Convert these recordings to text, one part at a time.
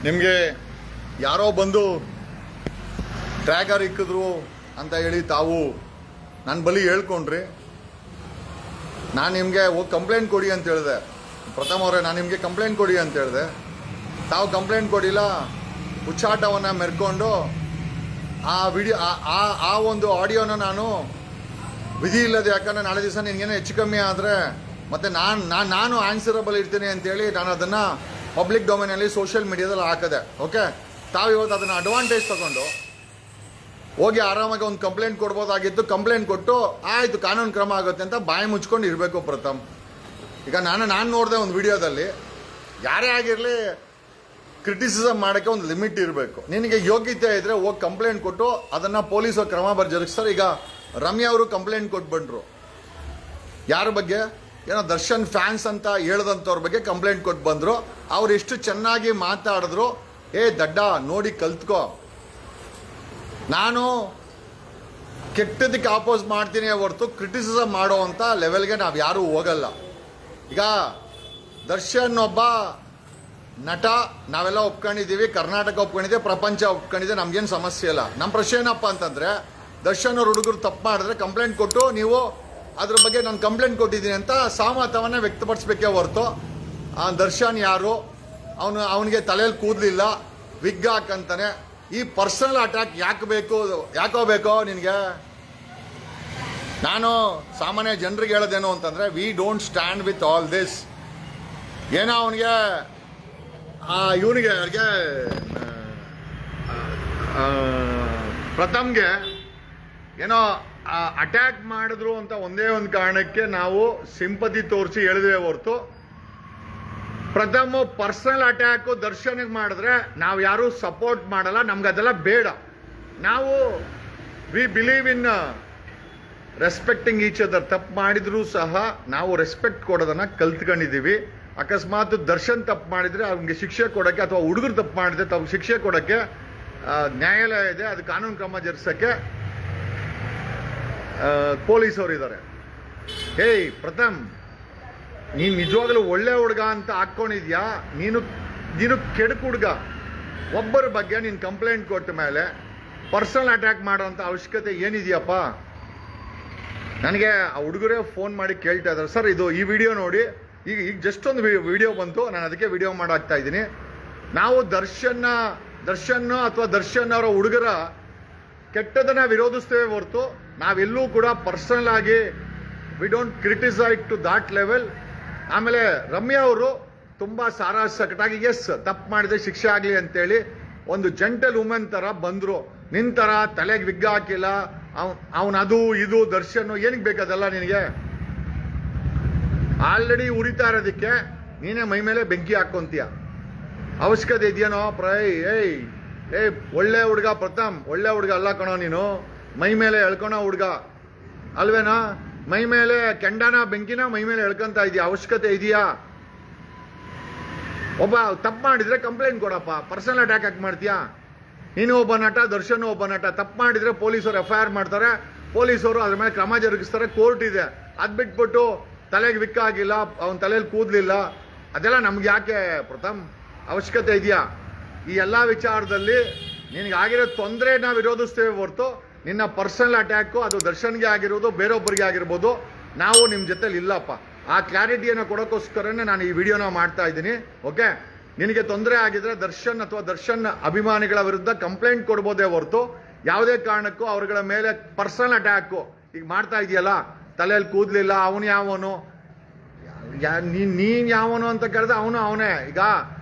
ನಿಮಗೆ ಯಾರೋ ಬಂದು ಟ್ರ್ಯಾಕರ್ ಇಕ್ಕಿದ್ರು ಅಂತ ಹೇಳಿ ತಾವು ನನ್ನ ಬಳಿ ಹೇಳ್ಕೊಂಡ್ರಿ. ನಾನು ನಿಮಗೆ ಹೋಗಿ ಕಂಪ್ಲೇಂಟ್ ಕೊಡಿ ಅಂತ ಹೇಳಿದೆ. ಪ್ರಥಮ ಅವರೇ, ನಾನು ನಿಮಗೆ ಕಂಪ್ಲೇಂಟ್ ಕೊಡಿ ಅಂತ ಹೇಳಿದೆ. ತಾವು ಕಂಪ್ಲೇಂಟ್ ಕೊಡಿಲ್ಲ. ಹುಚ್ಚಾಟವನ್ನು ಮೆರ್ಕೊಂಡು ಆ ವಿಡಿಯೋ ಆ ಒಂದು ಆಡಿಯೋನ ನಾನು ವಿಧಿ ಇಲ್ಲದೆ, ಯಾಕಂದರೆ ನಾಳೆ ದಿವಸ ನಿನಗೇನೋ ಹೆಚ್ಚು ಕಮ್ಮಿ ಆದರೆ ಮತ್ತು ನಾನು ಆನ್ಸರಬಲ್ ಇರ್ತೀನಿ ಅಂತೇಳಿ ನಾನು ಅದನ್ನು ಪಬ್ಲಿಕ್ ಡೊಮೇನಲ್ಲಿ ಸೋಷಿಯಲ್ ಮೀಡಿಯಾದಲ್ಲಿ ಹಾಕಿದೆ. ಓಕೆ, ತಾವು ಇವತ್ತು ಅದನ್ನು ಅಡ್ವಾಂಟೇಜ್ ತಗೊಂಡು ಹೋಗಿ ಆರಾಮಾಗಿ ಒಂದು ಕಂಪ್ಲೇಂಟ್ ಕೊಡ್ಬೋದಾಗಿತ್ತು. ಕಂಪ್ಲೇಂಟ್ ಕೊಟ್ಟು ಆಯಿತು ಕಾನೂನು ಕ್ರಮ ಆಗುತ್ತೆ ಅಂತ ಬಾಯಿ ಮುಚ್ಕೊಂಡು ಇರಬೇಕು. ಪ್ರಥಮ್, ಈಗ ನಾನು ನೋಡಿದೆ ಒಂದು ವಿಡಿಯೋದಲ್ಲಿ, ಯಾರೇ ಆಗಿರಲಿ ಕ್ರಿಟಿಸಿಸಮ್ ಮಾಡೋಕ್ಕೆ ಒಂದು ಲಿಮಿಟ್ ಇರಬೇಕು. ನಿನಗೆ ಯೋಗ್ಯತೆ ಇದ್ದರೆ ಹೋಗಿ ಕಂಪ್ಲೇಂಟ್ ಕೊಟ್ಟು ಅದನ್ನು ಪೊಲೀಸರು ಕ್ರಮ ಜರುಗಿಸ್ತಾರೆ. ಈಗ ರಮ್ಯಾ ಅವರು ಕಂಪ್ಲೇಂಟ್ ಕೊಟ್ಬಂದ್ರು. ಯಾರ ಬಗ್ಗೆ? ಏನೋ ದರ್ಶನ್ ಫ್ಯಾನ್ಸ್ ಅಂತ ಹೇಳ್ದಂಥವ್ರ ಬಗ್ಗೆ ಕಂಪ್ಲೇಂಟ್ ಕೊಟ್ಟು ಬಂದರು. ಅವ್ರು ಎಷ್ಟು ಚೆನ್ನಾಗಿ ಮಾತಾಡಿದ್ರು. ದಡ್ಡ ನೋಡಿ ಕಲ್ತ್ಕೋ, ನಾನು ಕೆಟ್ಟದಕ್ಕೆ ಆಪೋಸ್ ಮಾಡ್ತೀನಿ ಹೊರತು ಕ್ರಿಟಿಸಿಸಮ್ ಮಾಡೋ ಅಂತ ಲೆವೆಲ್ಗೆ ನಾವು ಯಾರೂ ಹೋಗಲ್ಲ. ಈಗ ದರ್ಶನ್ ಒಬ್ಬ ನಟ, ನಾವೆಲ್ಲ ಒಪ್ಕೊಂಡಿದ್ದೀವಿ, ಕರ್ನಾಟಕ ಒಪ್ಕೊಂಡಿದೆ, ಪ್ರಪಂಚ ಒಪ್ಕೊಂಡಿದೆ, ನಮ್ಗೇನು ಸಮಸ್ಯೆ ಇಲ್ಲ. ನಮ್ಮ ಪ್ರಶ್ನೆ ಏನಪ್ಪ ಅಂತಂದರೆ, ದರ್ಶನ್ ಅವ್ರ ಹುಡುಗರು ತಪ್ಪು ಮಾಡಿದ್ರೆ ಕಂಪ್ಲೇಂಟ್ ಕೊಟ್ಟು ನೀವು ಅದ್ರ ಬಗ್ಗೆ ನಾನು ಕಂಪ್ಲೇಂಟ್ ಕೊಟ್ಟಿದ್ದೀನಿ ಅಂತ ಸಹಮತವನ್ನು ವ್ಯಕ್ತಪಡಿಸ್ಬೇಕೇ ಹೊರತು ದರ್ಶನ್ ಯಾರು, ಅವನಿಗೆ ತಲೆಯಲ್ಲಿ ಕೂದಲಿಲ್ಲ, ವಿಗ್ ಹಾಕಂತಾನೆ, ಈ ಪರ್ಸನಲ್ ಅಟ್ಯಾಕ್ ಯಾಕೋ ಬೇಕೋ ನಿನಗೆ? ನಾನು ಸಾಮಾನ್ಯ ಜನರಿಗೆ ಹೇಳೋದೇನು ಅಂತಂದರೆ, we don't stand with all this. ಏನೋ ಅವನಿಗೆ ಇವನಿಗೆ ಪ್ರಥಮ್ಗೆ ಏನೋ ಅಟ್ಯಾಕ್ ಮಾಡಿದ್ರು ಅಂತ ಒಂದೇ ಒಂದು ಕಾರಣಕ್ಕೆ ನಾವು ಸಿಂಪತಿ ತೋರಿಸಿ ಹೇಳಿದ್ವಿ ಹೊರತು, ಪ್ರಥಮ್ ಪರ್ಸನಲ್ ಅಟ್ಯಾಕು ದರ್ಶನಿಗೆ ಮಾಡಿದ್ರೆ ನಾವು ಯಾರೂ ಸಪೋರ್ಟ್ ಮಾಡಲ್ಲ. ನಮ್ಗೆ ಅದೆಲ್ಲ ಬೇಡ. ನಾವು we believe in respecting each other. ತಪ್ಪು ಮಾಡಿದ್ರು ಸಹ ನಾವು ರೆಸ್ಪೆಕ್ಟ್ ಕೊಡೋದನ್ನ ಕಲ್ತ್ಕೊಂಡಿದ್ದೀವಿ. ಅಕಸ್ಮಾತ್ ದರ್ಶನ್ ತಪ್ಪು ಮಾಡಿದ್ರೆ ಅವ್ನಿಗೆ ಶಿಕ್ಷೆ ಕೊಡೋಕ್ಕೆ, ಅಥವಾ ಹುಡುಗರು ತಪ್ಪು ಮಾಡಿದ್ರೆ ತಾವು ಶಿಕ್ಷೆ ಕೊಡೋಕ್ಕೆ ನ್ಯಾಯಾಲಯ ಇದೆ. ಅದು ಕಾನೂನು ಕ್ರಮ ಜರುಗಿಸೋಕ್ಕೆ ಪೊಲೀಸರು ಇದ್ದಾರೆ. ಪ್ರಥಮ್, ನೀನು ನಿಜವಾಗ್ಲೂ ಒಳ್ಳೆ ಹುಡುಗ ಅಂತ ಹಾಕ್ಕೊಂಡಿದ್ಯಾ? ನೀನು ಕೆಡುಕು ಹುಡುಗ. ಒಬ್ಬರ ಬಗ್ಗೆ ನೀನು ಕಂಪ್ಲೇಂಟ್ ಕೊಟ್ಟ ಮೇಲೆ ಪರ್ಸನಲ್ ಅಟ್ಯಾಕ್ ಮಾಡೋವಂಥ ಅವಶ್ಯಕತೆ ಏನಿದೆಯಪ್ಪ? ನನಗೆ ಆ ಹುಡುಗರೇ ಫೋನ್ ಮಾಡಿ ಕೇಳ್ತಾ ಇದ್ದಾರೆ, ಸರ್ ಇದು ಈ ವಿಡಿಯೋ ನೋಡಿ, ಈಗ ಜಸ್ಟ್ ಒಂದು ವಿಡಿಯೋ ಬಂತು, ನಾನು ಅದಕ್ಕೆ ವಿಡಿಯೋ ಮಾಡಾಕ್ತಾ ಇದ್ದೀನಿ. ನಾವು ದರ್ಶನ್ ಅಥವಾ ದರ್ಶನ್ ಅವರ ಹುಡುಗರ ಕೆಟ್ಟದನ್ನ ವಿರೋಧಿಸ್ತೇವೆ ಹೊರತು ನಾವೆಲ್ಲೂ ಕೂಡ ಪರ್ಸನಲ್ ಆಗಿ we don't criticise to that level. ಆಮೇಲೆ ರಮ್ಯಾ ಅವರು ತುಂಬಾ ಸಕಟಾಗಿ ಎಸ್ ತಪ್ಪು ಮಾಡಿದ್ರೆ ಶಿಕ್ಷೆ ಆಗಲಿ ಅಂತೇಳಿ ಒಂದು ಜೆಂಟಲ್ ವುಮೆನ್ ತರ ಬಂದ್ರು. ನಿಂತರ ತಲೆಗೆ ವಿಗ್ ಹಾಕಿಲ್ಲ. ಅವನದು ಇದು ದರ್ಶನ್ ಏನಕ್ಕೆ ಬೇಕದಲ್ಲ ನಿನಗೆ? ಆಲ್ರೆಡಿ ಉರಿತಾ ಇರೋದಕ್ಕೆ ನೀನೇ ಮೈ ಮೇಲೆ ಬೆಂಕಿ ಹಾಕೊಂತೀಯ. ಅವಶ್ಯಕತೆ ಇದೆಯೇನೋ? ಒಳ್ಳೆ ಹುಡುಗ ಪ್ರಥಮ್, ಒಳ್ಳೆ ಹುಡುಗ ಅಲ್ಲ ಕಣೋ ನೀನು. ಮೈ ಮೇಲೆ ಎಳ್ಕೊಳೋ ಹುಡುಗ ಅಲ್ವೇನಾ? ಮೈ ಮೇಲೆ ಕೆಂಡನ ಬೆಂಕಿನ ಮೈ ಮೇಲೆ ಎಳ್ಕೊಂತ ಇದೆಯಾ? ಅವಶ್ಯಕತೆ ಇದೆಯಾ? ಒಬ್ಬ ತಪ್ಪು ಮಾಡಿದ್ರೆ ಕಂಪ್ಲೇಂಟ್ ಕೊಡಪ್ಪ. ಪರ್ಸನಲ್ ಅಟ್ಯಾಕ್ ಯಾಕೆ ಮಾಡ್ತೀಯಾ? ನೀನು ಒಬ್ಬ ನಟ, ದರ್ಶನ್ ಒಬ್ಬ ನಟ. ತಪ್ಪು ಮಾಡಿದ್ರೆ ಪೊಲೀಸರು FIR ಮಾಡ್ತಾರೆ, ಪೊಲೀಸರು ಅದ್ರ ಮೇಲೆ ಕ್ರಮ ಜರುಗಿಸ್ತಾರೆ, ಕೋರ್ಟ್ ಇದೆ. ಅದ್ ಬಿಟ್ಬಿಟ್ಟು ತಲೆಗೆ ವಿಕ್ ಆಗಿಲ್ಲ, ಅವನ ತಲೆಯಲ್ಲಿ ಕೂದಲಿಲ್ಲ, ಅದೆಲ್ಲ ನಮ್ಗೆ ಯಾಕೆ ಪ್ರಥಮ್? ಅವಶ್ಯಕತೆ ಇದೆಯಾ? ಈ ಎಲ್ಲ ವಿಚಾರದಲ್ಲಿ ನಿನಗಾಗಿರೋ ತೊಂದರೆ ನಾವು ವಿರೋಧಿಸ್ತೇವೆ ಹೊರತು ನಿನ್ನ ಪರ್ಸನಲ್ ಅಟ್ಯಾಕು ಅದು ದರ್ಶನ್ಗೆ ಆಗಿರ್ಬೋದು, ಬೇರೊಬ್ಬರಿಗೆ ಆಗಿರ್ಬೋದು, ನಾವು ನಿಮ್ಮ ಜೊತೆಲಿ ಇಲ್ಲಪ್ಪ. ಆ ಕ್ಲಾರಿಟಿಯನ್ನು ಕೊಡೋಕ್ಕೋಸ್ಕರನೇ ನಾನು ಈ ವಿಡಿಯೋನ ಮಾಡ್ತಾ ಇದ್ದೀನಿ. ಓಕೆ, ನಿನಗೆ ತೊಂದರೆ ಆಗಿದ್ರೆ ದರ್ಶನ್ ಅಥವಾ ದರ್ಶನ್ ಅಭಿಮಾನಿಗಳ ವಿರುದ್ಧ ಕಂಪ್ಲೇಂಟ್ ಕೊಡ್ಬೋದೇ ಹೊರತು ಯಾವುದೇ ಕಾರಣಕ್ಕೂ ಅವರುಗಳ ಮೇಲೆ ಪರ್ಸನಲ್ ಅಟ್ಯಾಕು ಈಗ ಮಾಡ್ತಾ ಇದೆಯಲ್ಲ, ತಲೆಯಲ್ಲಿ ಕೂದಲಿಲ್ಲ, ಅವನು ಯಾವನು, ನೀನ್ ಯಾವನು ಅಂತ ಕೇಳಿದ್ರೆ ಅವನೇ. ಈಗ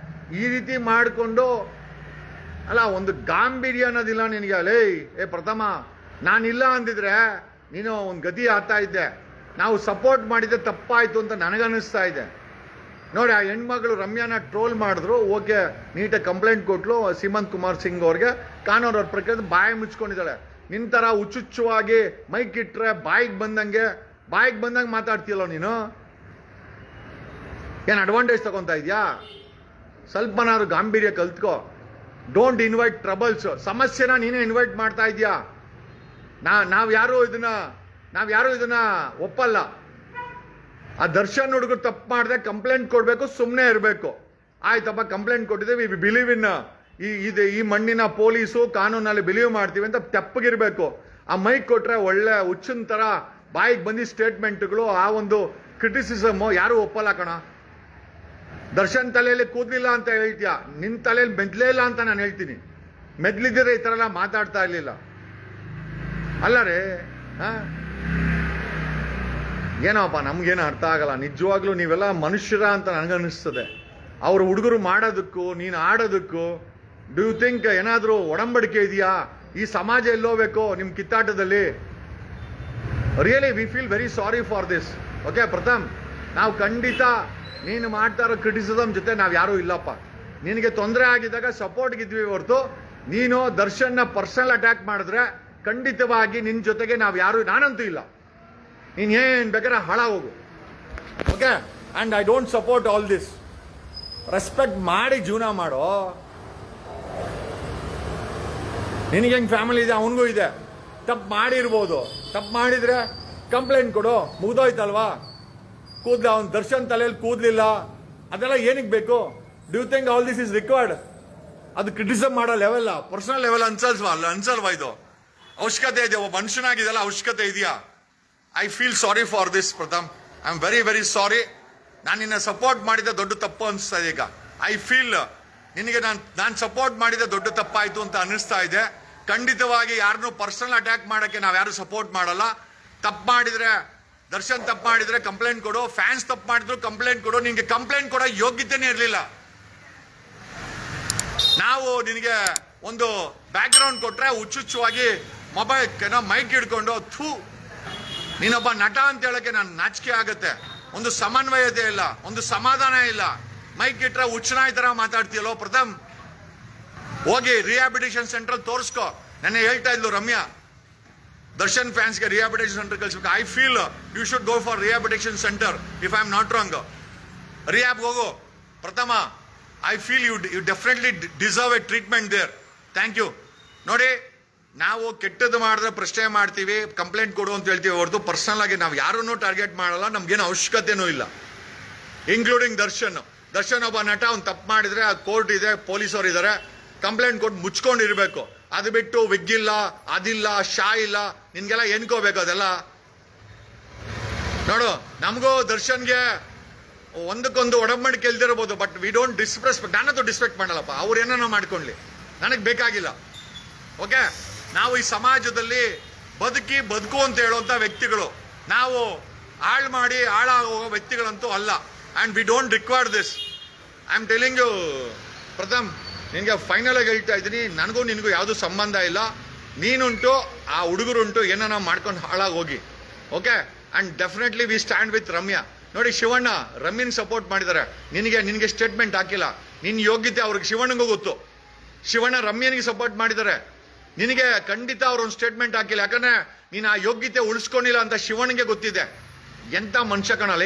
ಈ ರೀತಿ ಮಾಡಿಕೊಂಡು ಅಲ್ಲ, ಒಂದು ಗಾಂಭೀರ್ಯ ಅನ್ನೋದಿಲ್ಲ ನಿನಗೆ. ಪ್ರಥಮ, ನಾನಿಲ್ಲ ಅಂದಿದ್ರೆ ನೀನು ಒಂದು ಗತಿ ಆಗ್ತಾ ಇದ್ದೆ. ನಾವು ಸಪೋರ್ಟ್ ಮಾಡಿದ್ರೆ ತಪ್ಪಾಯ್ತು ಅಂತ ನನಗನ್ನಿಸ್ತಾ ಇದೆ. ನೋಡಿ, ಆ ಹೆಣ್ಮಗಳು ರಮ್ಯಾನ ಟ್ರೋಲ್ ಮಾಡಿದ್ರು, ಓಕೆ, ನೀಟಾಗಿ ಕಂಪ್ಲೇಂಟ್ ಕೊಟ್ಲು ಸೀಮಂತ್ ಕುಮಾರ್ ಸಿಂಗ್ ಅವ್ರಿಗೆ. ಕಾನೂನು ಅವ್ರ ಪ್ರಕಾರ ಬಾಯಿ ಮುಚ್ಕೊಂಡಿದ್ದಾಳೆ. ನಿಂತರ ಹುಚ್ಚುಚ್ಚುವಾಗಿ ಮೈಕ್ ಇಟ್ರೆ ಬಾಯಿಗೆ ಬಂದಂಗೆ ಮಾತಾಡ್ತೀಯಲ್ಲ ನೀನು. ಏನು ಅಡ್ವಾಂಟೇಜ್ ತಗೊಂತ ಇದೆಯಾ? ಸ್ವಲ್ಪನಾದ್ರು ಗಾಂಭೀರ್ಯ ಕಲ್ತ್ಕೋ. Don't invite troubles. ಸಮಸ್ಯೆನ ನೀನೇ ಇನ್ವೈಟ್ ಮಾಡ್ತಾ ಇದೀಯಾ. ನಾವ್ಯಾರು ಇದನ್ನ ಒಪ್ಪಲ್ಲ. ಆ ದರ್ಶನ್ ಹುಡುಗರು ತಪ್ಪು ಮಾಡಿದ್ರೆ ಕಂಪ್ಲೇಂಟ್ ಕೊಡಬೇಕು, ಸುಮ್ಮನೆ ಇರಬೇಕು. ಆಯ್ತಪ್ಪ ಕಂಪ್ಲೇಂಟ್ ಕೊಟ್ಟಿದ್ದೇವೆ, ವಿ ಬಿಲೀವ್ ಇನ್ ಈ ಮಣ್ಣಿನ ಪೊಲೀಸು ಕಾನೂನಲ್ಲಿ ಬಿಲೀವ್ ಮಾಡ್ತೀವಿ ಅಂತ ತೆಪ್ಪಗಿರ್ಬೇಕು. ಆ ಮೈಕ್ ಕೊಟ್ರೆ ಒಳ್ಳೆ ಹುಚ್ಚಿನ ತರ ಬಾಯಿಗೆ ಬಂದಿ ಸ್ಟೇಟ್ಮೆಂಟ್ಗಳು, ಆ ಒಂದು ಕ್ರಿಟಿಸಿಸಮ್ ಯಾರು ಒಪ್ಪಲ್ಲ ಕಣ. ದರ್ಶನ್ ತಲೆಯಲ್ಲಿ ಕೂದಲಿಲ್ಲ ಅಂತ ಹೇಳ್ತೀಯ, ನಿನ್ ತಲೆಯಲ್ಲಿ ಮೆದ್ಲೇ ಇಲ್ಲ ಅಂತ ನಾನು ಹೇಳ್ತೀನಿ. ಮೆದ್ಲಿದ್ದರೆ ಈ ತರ ಎಲ್ಲ ಮಾತಾಡ್ತಾ ಇರ್ಲಿಲ್ಲ ಅಲ್ಲ ರೇ. ಏನೋಪ್ಪ ನಮ್ಗೇನು ಅರ್ಥ ಆಗಲ್ಲ ನಿಜವಾಗ್ಲೂ. ನೀವೆಲ್ಲ ಮನುಷ್ಯರ ಅಂತ ನನಗನ್ನಿಸ್ತದೆ. ಅವ್ರ ಹುಡುಗರು ಮಾಡೋದಕ್ಕೂ ನೀನು ಆಡೋದಕ್ಕೂ ಡೂ ಯು ಥಿಂಕ್ ಏನಾದರೂ ಒಡಂಬಡಿಕೆ ಇದೆಯಾ? ಈ ಸಮಾಜ ಎಲ್ಲೋಬೇಕು ನಿಮ್ಮ ಕಿತ್ತಾಟದಲ್ಲಿ? Really we feel very sorry for this. Okay Pratham, ನಾವು ಖಂಡಿತ ನೀನು ಮಾಡ್ತಾ ಇರೋ ಕ್ರಿಟಿಸಿಸಮ್ ಜೊತೆ ನಾವು ಯಾರೂ ಇಲ್ಲಪ್ಪ. ನಿನಗೆ ತೊಂದರೆ ಆಗಿದ್ದಾಗ ಸಪೋರ್ಟ್ಗಿದ್ವಿ ಹೊರತು ನೀನು ದರ್ಶನ್ನ ಪರ್ಸನಲ್ ಅಟ್ಯಾಕ್ ಮಾಡಿದ್ರೆ ಖಂಡಿತವಾಗಿ ನಿನ್ನ ಜೊತೆಗೆ ನಾವು ಯಾರು, ನಾನಂತೂ ಇಲ್ಲ. ನೀನು ಏನು ಬೇಕಾದ್ರೆ ಹಾಳಾಗೋಗು. Okay, and I don't support all this. Respect ಮಾಡಿ ಜೀವನ ಮಾಡೋ. ನಿನಗೆ ಹೆಂಗೆ ಫ್ಯಾಮಿಲಿ ಇದೆ, ಅವನಿಗೂ ಇದೆ. ತಪ್ಪು ಮಾಡಿರ್ಬೋದು, ತಪ್ಪು ಮಾಡಿದ್ರೆ ಕಂಪ್ಲೇಂಟ್ ಕೊಡು, ಮುಗ್ದೋಯ್ತಲ್ವಾ. ಅವ್ನು ದರ್ಶನ್ ತಲೆಯಲ್ಲಿ ಕೂದಲಿಲ್ಲ, ಅದೆಲ್ಲ ಏನಕ್ಕೆ ಬೇಕು? Do you think all this is required? ಅದು ಕ್ರಿಟಿಸಮ್ ಮಾಡೋ ಲೆವೆಲ್ಲ, ಪರ್ಸನಲ್ ಲೆವೆಲ್ ಅನ್ಸಲ್ವಾ ಇದು? ಅವಶ್ಯಕತೆ ಇದೆ, ಒಬ್ಬ ಮನುಷ್ಯನಾಗಿದೆಲ್ಲ ಅವಶ್ಯಕತೆ ಇದೆಯಾ? I feel sorry for this Pratham. I am very very sorry. ನಾನು ನಿನ್ನ ಸಪೋರ್ಟ್ ಮಾಡಿದ ದೊಡ್ಡ ತಪ್ಪು ಅನಿಸ್ತಾ ಇದೆ ಈಗ. ಐ ಫೀಲ್ ನಿನಗೆ ನಾನು ಸಪೋರ್ಟ್ ಮಾಡಿದ ದೊಡ್ಡ ತಪ್ಪಾಯ್ತು ಅಂತ ಅನ್ನಿಸ್ತಾ ಇದೆ. ಖಂಡಿತವಾಗಿ ಯಾರನ್ನೂ ಪರ್ಸನಲ್ ಅಟ್ಯಾಕ್ ಮಾಡೋಕ್ಕೆ ನಾವು ಯಾರು ಸಪೋರ್ಟ್ ಮಾಡಲ್ಲ. ತಪ್ಪು ಮಾಡಿದ್ರೆ, ದರ್ಶನ್ ತಪ್ಪು ಮಾಡಿದ್ರೆ ಕಂಪ್ಲೇಂಟ್ ಕೊಡು, ಫ್ಯಾನ್ಸ್ ತಪ್ಪು ಮಾಡಿದ್ರು ಕಂಪ್ಲೇಂಟ್ ಕೊಡು. ನಿನಗೆ ಕಂಪ್ಲೇಂಟ್ ಕೊಡೋ ಯೋಗ್ಯತೆನೇ ಇರಲಿಲ್ಲ. ನಾವು ನಿನಗೆ ಒಂದು ಬ್ಯಾಕ್ ಗ್ರೌಂಡ್ ಕೊಟ್ರೆ ಹುಚ್ಚುಚ್ಚುವಾಗಿ ಮೈಕ್ ಹಿಡ್ಕೊಂಡು ನೀನೊಬ್ಬ ನಟ ಅಂತ ಹೇಳಕ್ಕೆ ನಾನು ನಾಚಿಕೆ ಆಗುತ್ತೆ. ಒಂದು ಸಮನ್ವಯತೆ ಇಲ್ಲ, ಒಂದು ಸಮಾಧಾನ ಇಲ್ಲ. ಮೈಕ್ ಇಟ್ರೆ ಹುಚ್ಚನಾಯಿ ತರ ಮಾತಾಡ್ತೀಯಲ್ಲೋ ಪ್ರಥಮ್. ಹೋಗಿ ರಿಹ್ಯಾಬಿಲಿಟೇಷನ್ ಸೆಂಟರ್ ತೋರಿಸ್ಕೋ. ನೆನ್ನೆ ಹೇಳ್ತಾ ಇದ್ಲು ರಮ್ಯಾ, ದರ್ಶನ್ ಫ್ಯಾನ್ಸ್ಗೆ ರಿಹ್ಯಾಬಿಲಿಟೇಷನ್ ಸೆಂಟರ್ ಕಳಿಸ್ಬೇಕು. I feel you should go for rehabilitation centre if I am not wrong. Rehab ಹೋಗು ಪ್ರಥಮ. I feel you definitely deserve a treatment there. Thank you. ನೋಡಿ, ನಾವು ಕೆಟ್ಟದ್ದು ಮಾಡಿದ್ರೆ ಪ್ರಶ್ನೆ ಮಾಡ್ತೀವಿ, ಕಂಪ್ಲೇಂಟ್ ಕೊಡು ಅಂತ ಹೇಳ್ತೀವಿ ಹೊರತು ಪರ್ಸನಲ್ ಆಗಿ ನಾವು ಯಾರನ್ನೂ ಟಾರ್ಗೆಟ್ ಮಾಡಲ್ಲ. ನಮ್ಗೇನು ಅವಶ್ಯಕತೆನೂ ಇಲ್ಲ, ಇನ್ಕ್ಲೂಡಿಂಗ್ ದರ್ಶನ್. ದರ್ಶನ್ ಒಬ್ಬ ನಟ, ಅವ್ನು ತಪ್ಪು ಮಾಡಿದ್ರೆ ಆ ಕೋರ್ಟ್ ಇದೆ, ಪೊಲೀಸರು ಇದ್ದಾರೆ, ಕಂಪ್ಲೇಂಟ್ ಕೊಟ್ಟು ಮುಚ್ಕೊಂಡಿರ್ಬೇಕು. ಅದು ಬಿಟ್ಟು ವಿಗ್ಗಿಲ್ಲ, ಅದಿಲ್ಲ, ಶಾ ಇಲ್ಲ, ನಿನ್ಗೆಲ್ಲ ಏನ್ಕೋಬೇಕು ಅದೆಲ್ಲ? ನೋಡು, ನಮಗೂ ದರ್ಶನ್ಗೆ ಒಂದಕ್ಕೊಂದು ಒಡಂಬಡಿಕೆ ಇಲ್ದಿರಬಹುದು, ಬಟ್ ವಿ ಡೋಂಟ್ ಡಿಸ್ರೆಸ್ಪೆಕ್ಟ್. ನಾನಂತೂ ಡಿಸ್ಪೆಕ್ಟ್ ಮಾಡಲ್ಲಪ್ಪ. ಅವ್ರು ಏನೋ ಮಾಡ್ಕೊಳ್ಳಿ, ನನಗೆ ಬೇಕಾಗಿಲ್ಲ. ಓಕೆ, ನಾವು ಈ ಸಮಾಜದಲ್ಲಿ ಬದುಕು ಅಂತ ಹೇಳುವಂಥ ವ್ಯಕ್ತಿಗಳು. ನಾವು ಹಾಳು ಮಾಡಿ ಹಾಳಾಗೋ ವ್ಯಕ್ತಿಗಳಂತೂ ಅಲ್ಲ. And we don't require this. I am telling you Pratham, ನಿನಗೆ ಫೈನಲ್ ಆಗಿ ಹೇಳ್ತಾ ಇದ್ದೀನಿ, ನನಗೂ ನಿನಗೂ ಯಾವುದೂ ಸಂಬಂಧ ಇಲ್ಲ. ನೀನುಂಟು, ಆ ಹುಡುಗರುಂಟು, ಏನೋ ಮಾಡ್ಕೊಂಡು ಹಾಳಾಗಿ ಹೋಗಿ. Okay, and definitely we stand with Ramya. ನೋಡಿ, ಶಿವಣ್ಣ ರಮ್ಯನ್ ಸಪೋರ್ಟ್ ಮಾಡಿದ್ದಾರೆ. ನಿನಗೆ ಸ್ಟೇಟ್ಮೆಂಟ್ ಹಾಕಿಲ್ಲ. ನಿನ್ನ ಯೋಗ್ಯತೆ ಅವ್ರಿಗೆ ಶಿವಣ್ಣಗೂ ಗೊತ್ತು. ಶಿವಣ್ಣ ರಮ್ಯನಿಗೆ ಸಪೋರ್ಟ್ ಮಾಡಿದ್ದಾರೆ, ನಿನಗೆ ಖಂಡಿತ ಅವ್ರೊಂದು ಸ್ಟೇಟ್ಮೆಂಟ್ ಹಾಕಿಲ್ಲ. ಯಾಕಂದ್ರೆ ನೀನು ಆ ಯೋಗ್ಯತೆ ಉಳಿಸ್ಕೊಂಡಿಲ್ಲ ಅಂತ ಶಿವಣ್ಣಿಗೆ ಗೊತ್ತಿದೆ. ಎಂತ ಮನುಷ್ಯ ಕಣಲ್ಲ.